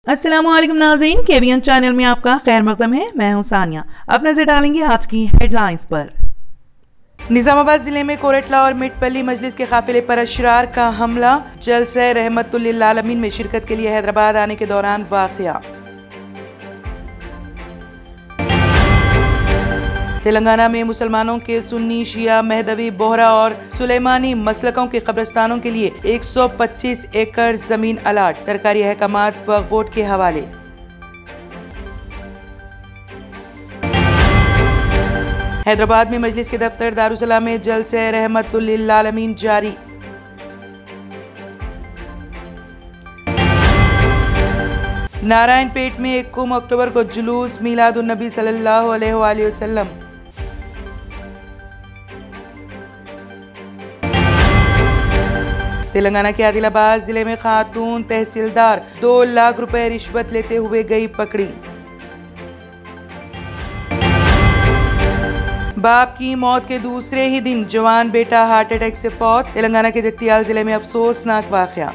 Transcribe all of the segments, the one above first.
अस्सलामुअलैकुम नाज़रीन, KBN channel में आपका खैर मकदम है। मैं हूं सानिया। अब नजर डालेंगे आज की हेडलाइंस पर। निजामाबाद जिले में कोरटला और मिटपल्ली मजलिस के काफिले पर अशरार का हमला। जलसे रहमतुल लिल आलमीन में शिरकत के लिए हैदराबाद आने के दौरान वाक़या। तेलंगाना में मुसलमानों के सुन्नी, शिया, महदवी, बोहरा और सुलेमानी मसलकों के कब्रिस्तानों के लिए 125 एकड़ जमीन अलाट, सरकारी अहकामात वक्फ बोर्ड के हवाले। हैदराबाद में मजलिस के दफ्तर दारुसलाम में जलसे रहमतुल लिल आलमीन जारी। नारायणपेट में 1 अक्टूबर को जुलूस मीलादुन नबी सल्लल्लाहु अलैहि वसल्लम। तेलंगाना के आदिलाबाद जिले में खातून तहसीलदार 2 लाख रुपए रिश्वत लेते हुए गई पकड़ी। बाप की मौत के दूसरे ही दिन जवान बेटा हार्ट अटैक से फौत। तेलंगाना के जगतियाल जिले में अफसोसनाक वाकया।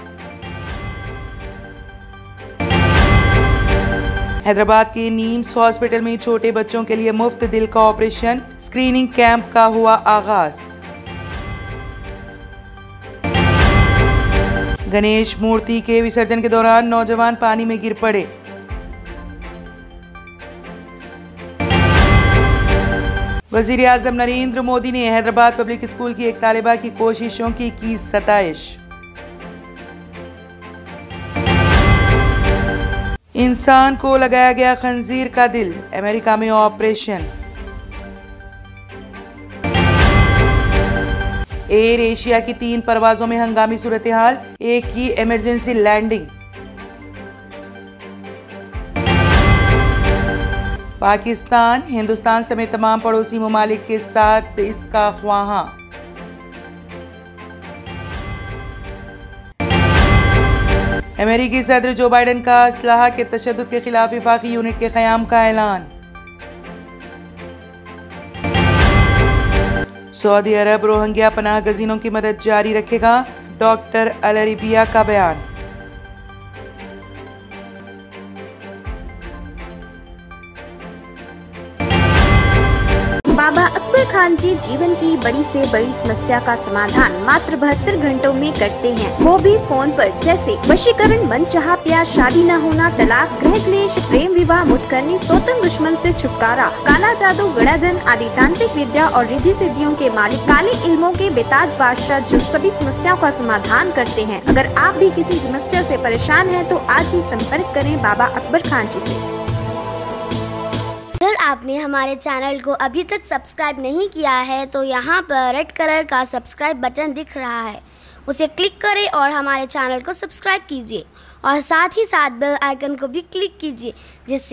हैदराबाद के नीम्स हॉस्पिटल में छोटे बच्चों के लिए मुफ्त दिल का ऑपरेशन, स्क्रीनिंग कैंप का हुआ आगाज। गणेश मूर्ति के विसर्जन के दौरान नौजवान पानी में गिर पड़े। वजीर आजम नरेंद्र मोदी ने हैदराबाद पब्लिक स्कूल की एक तालिबा की कोशिशों की सताइश। इंसान को लगाया गया खंजीर का दिल, अमेरिका में ऑपरेशन। एयर एशिया की 3 परवाजों में हंगामी सूरत हाल, एक की इमरजेंसी लैंडिंग। पाकिस्तान हिंदुस्तान समेत तमाम पड़ोसी ममालिक के साथ इसका ख्वाहां। अमेरिकी सदर जो बाइडेन का असलाह के तशद्दुद के खिलाफ वफाकी यूनिट के क़याम का ऐलान। सऊदी अरब रोहिंग्या पनाह गजीनों की मदद जारी रखेगा, डॉक्टर अल अरबिया का बयान। बाबा अकबर खान जी जीवन की बड़ी से बड़ी समस्या का समाधान मात्र 72 घंटों में करते हैं, वो भी फोन पर। जैसे वशीकरण, मनचाहा प्यार, शादी न होना, तलाक, गृह क्लेश, प्रेम विवाह, मुतकरनी, सोतन दुश्मन से छुटकारा, काला जादू, गड़ाधन आदि तांत्रिक विद्या और रिद्धि सिद्धियों के मालिक काले इल्मों के बेताज बादशाह जो सभी समस्याओं का समाधान करते हैं। अगर आप भी किसी समस्या से परेशान हैं तो आज ही संपर्क करें बाबा अकबर खान जी से। अगर आपने हमारे चैनल को अभी तक सब्सक्राइब नहीं किया है तो यहाँ पर रेड कलर का सब्सक्राइब बटन दिख रहा है, उसे क्लिक करें और हमारे चैनल को सब्सक्राइब कीजिए और साथ ही साथ बेल आइकन को भी क्लिक कीजिए, जिससे